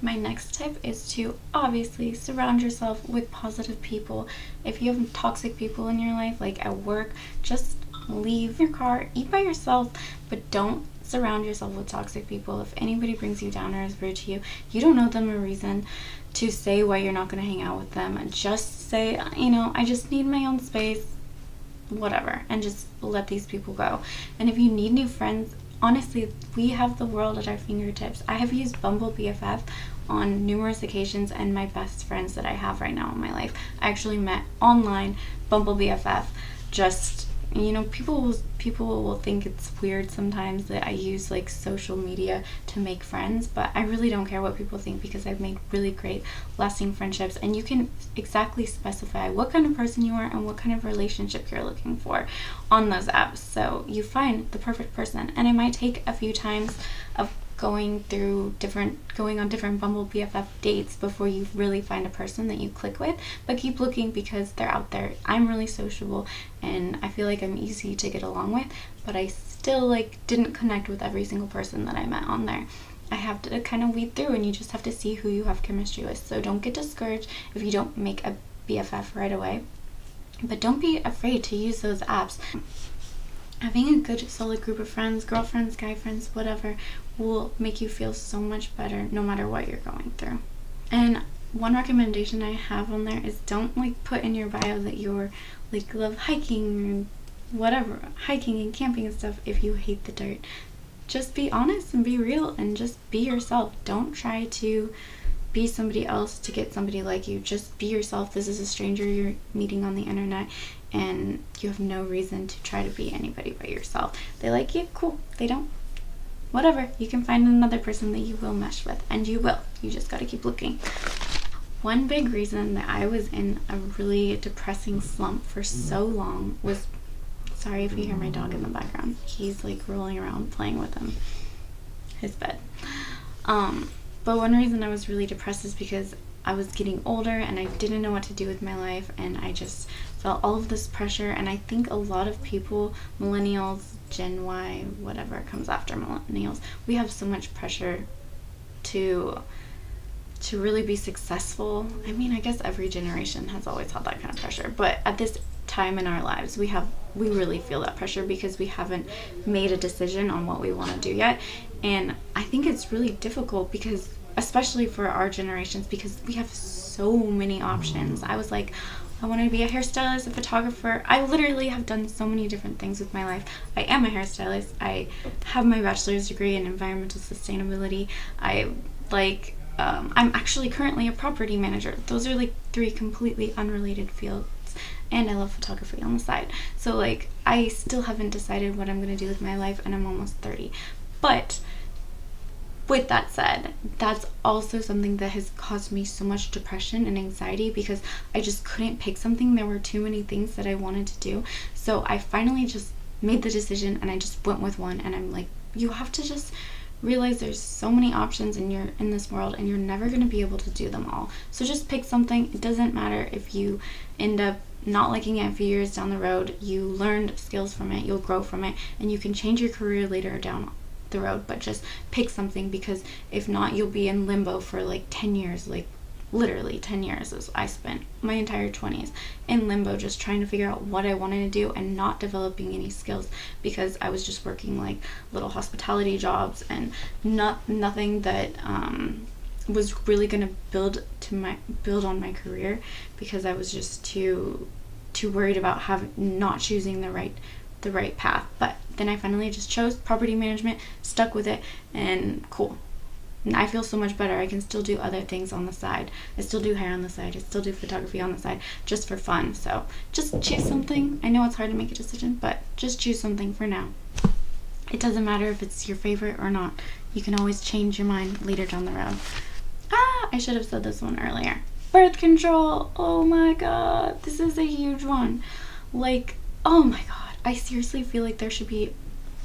My next tip is to obviously surround yourself with positive people. If you have toxic people in your life, like at work, just leave your car, eat by yourself, but don't surround yourself with toxic people. If anybody brings you down or is rude to you, you don't know them a reason to say why you're not going to hang out with them. Just say, I just need my own space, whatever, and just let these people go. And if you need new friends, honestly, we have the world at our fingertips. I have used Bumble BFF on numerous occasions, and my best friends that I have right now in my life, I actually met online. Bumble BFF. Just, people will think it's weird sometimes that I use like social media to make friends, but I really don't care what people think, because I've made really great lasting friendships, and you can exactly specify what kind of person you are and what kind of relationship you're looking for on those apps, so you find the perfect person. And it might take a few times of going on different Bumble BFF dates before you really find a person that you click with, but keep looking, because they're out there. I'm really sociable and I feel like I'm easy to get along with, but I still didn't connect with every single person that I met on there. I have to kind of weed through, and you just have to see who you have chemistry with. So don't get discouraged if you don't make a BFF right away, but don't be afraid to use those apps. Having a good solid group of friends, girlfriends, guy friends, whatever, will make you feel so much better no matter what you're going through. And one recommendation I have on there is don't put in your bio that you're love hiking or whatever, hiking and camping and stuff if you hate the dirt. Just be honest and be real and just be yourself. Don't try to be somebody else to get somebody like you. Just be yourself. This is a stranger you're meeting on the internet, and you have no reason to try to be anybody but yourself. They like you, cool. They don't, whatever. You can find another person that you will mesh with, and you will. You just gotta keep looking. One big reason that I was in a really depressing slump for so long was, sorry if you hear my dog in the background. He's rolling around playing with his bed. But one reason I was really depressed is because I was getting older and I didn't know what to do with my life, and I just felt all of this pressure. And I think a lot of people, millennials, Gen Y, whatever comes after millennials, we have so much pressure to really be successful. I mean, I guess every generation has always had that kind of pressure, but at this time in our lives, we really feel that pressure because we haven't made a decision on what we want to do yet. And I think it's really difficult, because especially for our generations, because we have so many options. I was like, I want to be a hairstylist, a photographer. I literally have done so many different things with my life. I am a hairstylist. I have my bachelor's degree in environmental sustainability. I'm actually currently a property manager. Those are 3 completely unrelated fields. And I love photography on the side. So I still haven't decided what I'm going to do with my life, and I'm almost 30. But with that said, that's also something that has caused me so much depression and anxiety, because I just couldn't pick something. There were too many things that I wanted to do. So I finally just made the decision, and I just went with one. And I'm like, you have to just realize there's so many options in this world, and you're never going to be able to do them all. So just pick something. It doesn't matter if you end up not liking it a few years down the road. You learned skills from it, you'll grow from it, and you can change your career later down the road. But just pick something, because if not, you'll be in limbo for 10 years. Literally 10 years as I spent my entire 20s in limbo, just trying to figure out what I wanted to do and not developing any skills, because I was just working little hospitality jobs and nothing that was really going to build on my career, because I was just too worried about not choosing the right path. But then I finally just chose property management, stuck with it, and cool. And I feel so much better. I can still do other things on the side. I still do hair on the side. I still do photography on the side, just for fun. So just choose something. I know it's hard to make a decision, but just choose something for now. It doesn't matter if it's your favorite or not. You can always change your mind later down the road. I should have said this one earlier. Birth control. Oh my god. This is a huge one. Oh my god. I seriously feel like there should be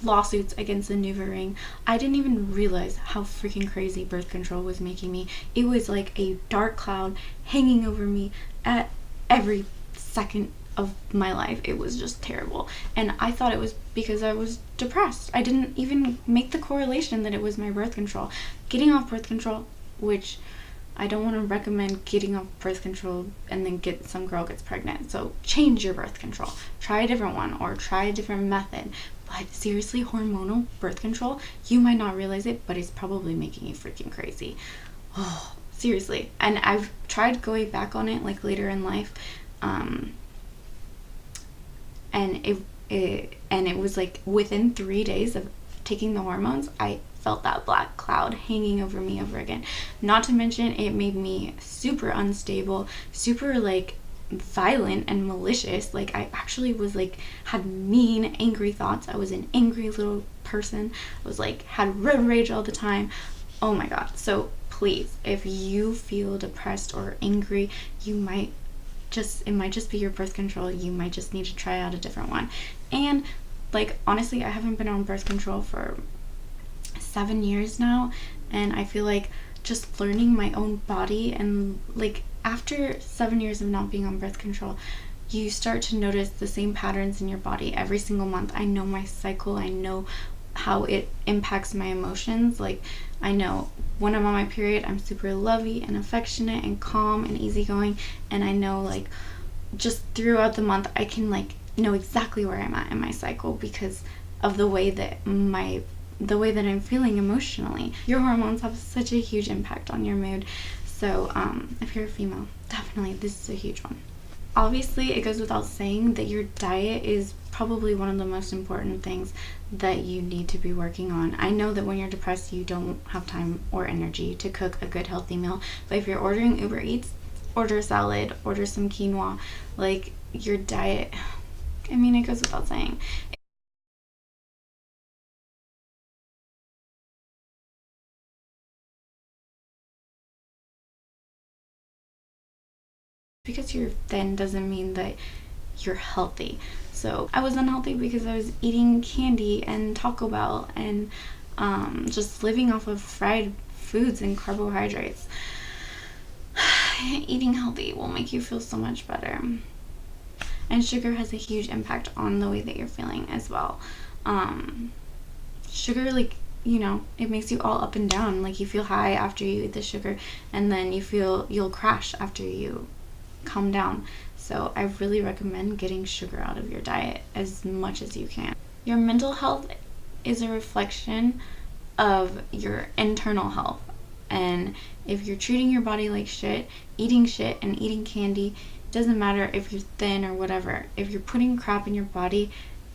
lawsuits against the NuvaRing. I didn't even realize how freaking crazy birth control was making me. It was like a dark cloud hanging over me at every second of my life. It was just terrible. And I thought it was because I was depressed. I didn't even make the correlation that it was my birth control. Getting off birth control which I don't want to recommend getting off birth control and then some girl gets pregnant. So change your birth control. Try a different one or try a different method. But seriously, hormonal birth control, you might not realize it, but it's probably making you freaking crazy. Oh, seriously. And I've tried going back on it like later in life. And it was like within 3 days of taking the hormones, I felt that black cloud hanging over me over again. Not to mention, it made me super unstable, super like violent and malicious. Like I actually was like, had mean, angry thoughts. I was an angry little person. I was like, had road rage all the time. Oh my god. So please, if you feel depressed or angry, it might just be your birth control. You might just need to try out a different one. And like, honestly, I haven't been on birth control for 7 years now, and I feel like just learning my own body, and like after 7 years of not being on birth control, you start to notice the same patterns in your body every single month. I know my cycle. I know how it impacts my emotions. Like, I know when I'm on my period, I'm super lovey and affectionate and calm and easygoing, and I know like just throughout the month I can like know exactly where I'm at in my cycle because of the way that I'm feeling emotionally. Your hormones have such a huge impact on your mood. So if you're a female, definitely this is a huge one. Obviously, it goes without saying that your diet is probably one of the most important things that you need to be working on. I know that when you're depressed, you don't have time or energy to cook a good healthy meal, but if you're ordering Uber Eats, order a salad, order some quinoa. Like, your diet, I mean, it goes without saying. Because you're thin doesn't mean that you're healthy. So I was unhealthy because I was eating candy and Taco Bell and just living off of fried foods and carbohydrates. Eating healthy will make you feel so much better. And sugar has a huge impact on the way that you're feeling as well. Sugar, like, you know, it makes you all up and down. Like, you feel high after you eat the sugar, and then you'll crash after you calm down. So I really recommend getting sugar out of your diet as much as you can. Your mental health is a reflection of your internal health. And if you're treating your body like shit, and eating candy, doesn't matter if you're thin or whatever. If you're putting crap in your body,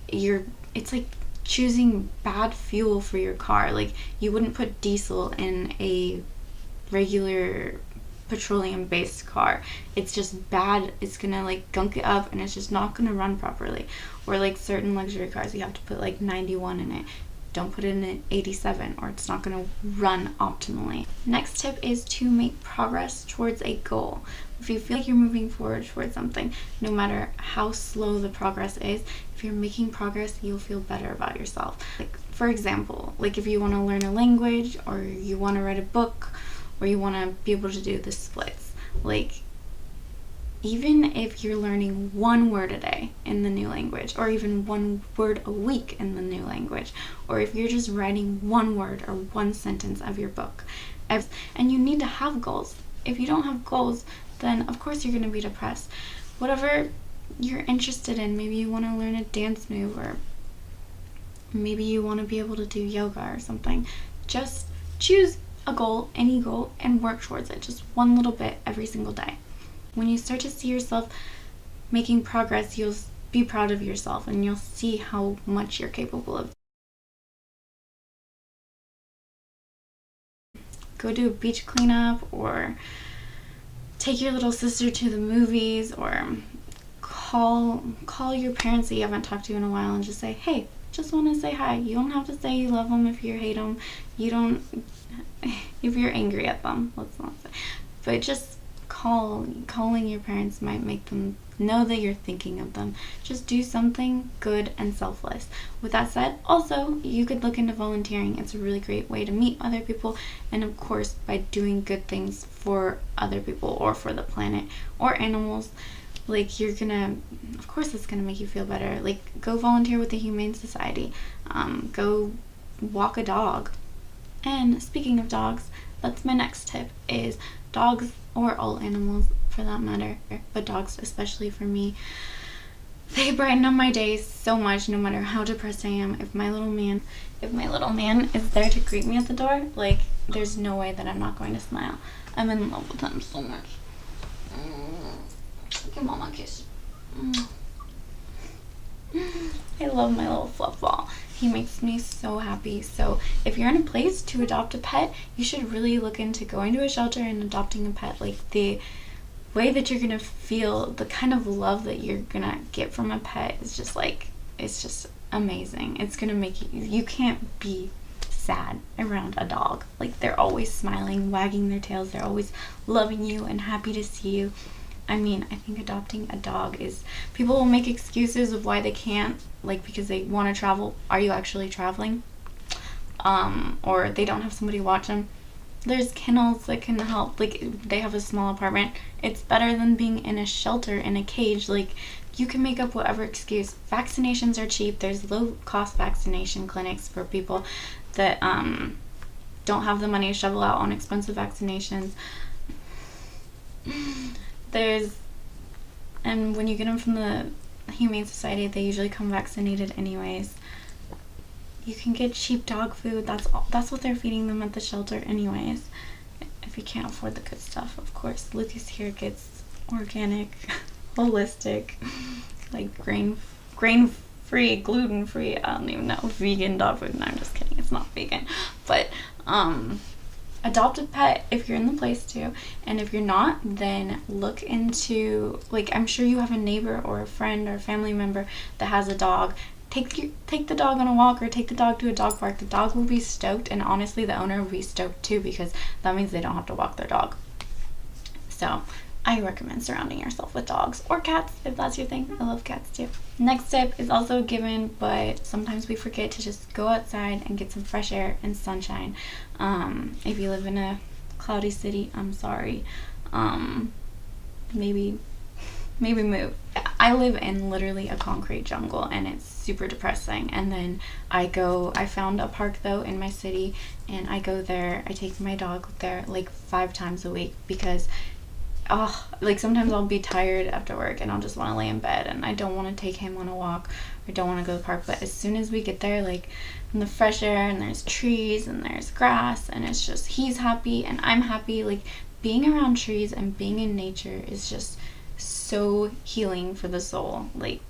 it's like choosing bad fuel for your car. Like, you wouldn't put diesel in a regular petroleum based car. It's just bad. It's gonna like gunk it up, and it's just not gonna run properly. Or like certain luxury cars, you have to put like 91 in it. Don't put it in an 87, or it's not gonna run optimally. Next tip is to make progress towards a goal. If you feel like you're moving forward towards something, no matter how slow the progress is, if you're making progress, you'll feel better about yourself. Like, for example, like if you want to learn a language, or you want to write a book, or you want to be able to do the splits, like, even if you're learning one word a day in the new language, or even one word a week in the new language, or if you're just writing one word or one sentence of your book, and you need to have goals. If you don't have goals, then of course you're going to be depressed. Whatever you're interested in, maybe you want to learn a dance move, or maybe you want to be able to do yoga or something. Just choose a goal, any goal, and work towards it, just one little bit every single day. When you start to see yourself making progress, you'll be proud of yourself, and you'll see how much you're capable of. Go do a beach cleanup, or take your little sister to the movies, or call your parents that you haven't talked to in a while and just say, hey, just want to say hi. You don't have to say you love them if you hate them. You don't, if you're angry at them, let's not say. But just calling your parents might make them know that you're thinking of them. Just do something good and selfless. With that said, also, you could look into volunteering. It's a really great way to meet other people, and of course, by doing good things for other people, or for the planet, or animals, like, of course it's gonna make you feel better. Like, go volunteer with the Humane Society. Go walk a dog. And speaking of dogs, that's my next tip, is dogs, or all animals for that matter, but dogs especially for me, they brighten up my days so much, no matter how depressed I am. If my little man is there to greet me at the door, like, there's no way that I'm not going to smile. I'm in love with him so much. Give mama a kiss. I love my little fluff ball. He makes me so happy. So if you're in a place to adopt a pet, you should really look into going to a shelter and adopting a pet. Like, the way that you're gonna feel, the kind of love that you're gonna get from a pet is just like, it's just amazing. It's gonna make you can't be sad around a dog. Like, they're always smiling, wagging their tails, they're always loving you and happy to see you. I mean, I think adopting a dog is, people will make excuses of why they can't, like, because they want to travel. Are you actually traveling? Or they don't have somebody watch them. There's kennels that can help. Like, they have a small apartment. It's better than being in a shelter in a cage. Like, you can make up whatever excuse. Vaccinations are cheap. There's low cost vaccination clinics for people that don't have the money to shovel out on expensive vaccinations. And when you get them from the Humane Society, they usually come vaccinated anyways. You can get cheap dog food. That's what they're feeding them at the shelter anyways. If you can't afford the good stuff, of course. Lucas here gets organic, holistic, like grain-free, gluten-free, I don't even know, vegan dog food. No, I'm just kidding. It's not vegan. But adopt a pet if you're in the place to, and if you're not, then look into, like, I'm sure you have a neighbor or a friend or a family member that has a dog. Take the dog on a walk, or take the dog to a dog park. The dog will be stoked, and honestly the owner will be stoked too, because that means they don't have to walk their dog. So I recommend surrounding yourself with dogs or cats if that's your thing. I love cats too. Next tip is also a given, but sometimes we forget to just go outside and get some fresh air and sunshine. If you live in a cloudy city, I'm sorry. Maybe move. I live in literally a concrete jungle, and it's super depressing. And then I found a park though in my city, and I go there. I take my dog there like 5 times a week, because like, sometimes I'll be tired after work and I'll just want to lay in bed and I don't want to take him on a walk, or don't want to go to the park. But as soon as we get there, like, in the fresh air, and there's trees and there's grass, and it's just, he's happy and I'm happy. Like, being around trees and being in nature is just so healing for the soul. Like,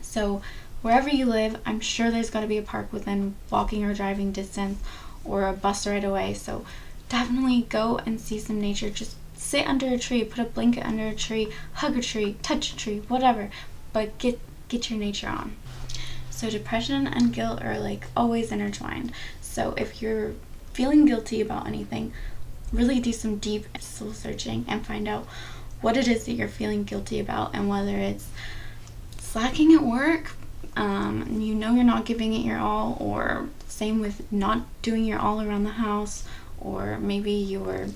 so wherever you live, I'm sure there's got to be a park within walking or driving distance, or a bus ride away. So definitely go and see some nature. Just sit under a tree, put a blanket under a tree, hug a tree, touch a tree, whatever, but get your nature on. So depression and guilt are, like, always intertwined. So if you're feeling guilty about anything, really do some deep soul searching and find out what it is that you're feeling guilty about, and whether it's slacking at work, you know you're not giving it your all, or same with not doing your all around the house, or maybe you're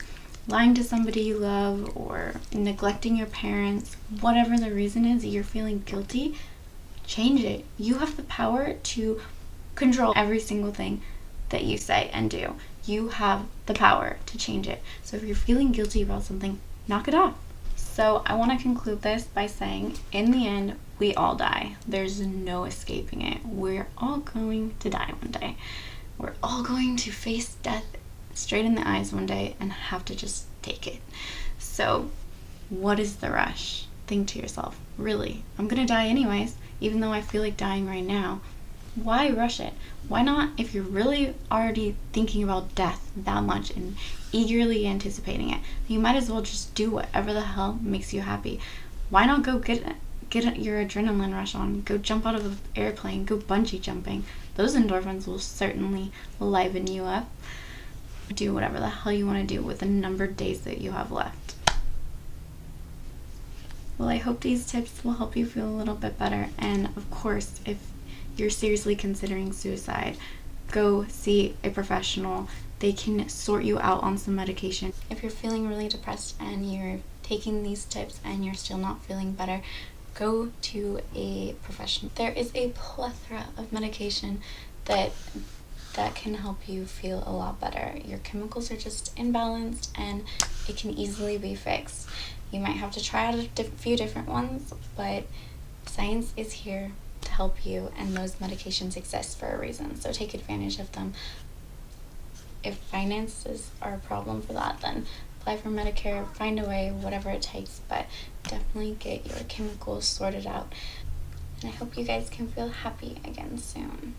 lying to somebody you love, or neglecting your parents. Whatever the reason is, you're feeling guilty, change it. You have the power to control every single thing that you say and do. You have the power to change it. So if you're feeling guilty about something, knock it off. So I want to conclude this by saying, in the end, we all die. There's no escaping it. We're all going to die one day. We're all going to face death straight in the eyes one day and have to just take it. So what is the rush? Think to yourself, really, I'm gonna die anyways, even though I feel like dying right now. Why rush it? Why not, if you're really already thinking about death that much and eagerly anticipating it, you might as well just do whatever the hell makes you happy. Why not go get your adrenaline rush on? Go jump out of an airplane, go bungee jumping. Those endorphins will certainly liven you up. Do whatever the hell you want to do with the numbered days that you have left. Well, I hope these tips will help you feel a little bit better. And of course, if you're seriously considering suicide, go see a professional. They can sort you out on some medication. If you're feeling really depressed and you're taking these tips and you're still not feeling better, go to a professional. There is a plethora of medication that that can help you feel a lot better. Your chemicals are just imbalanced and it can easily be fixed. You might have to try out a few different ones, but science is here to help you, and those medications exist for a reason, so take advantage of them. If finances are a problem for that, then apply for Medicare, find a way, whatever it takes, but definitely get your chemicals sorted out. And I hope you guys can feel happy again soon.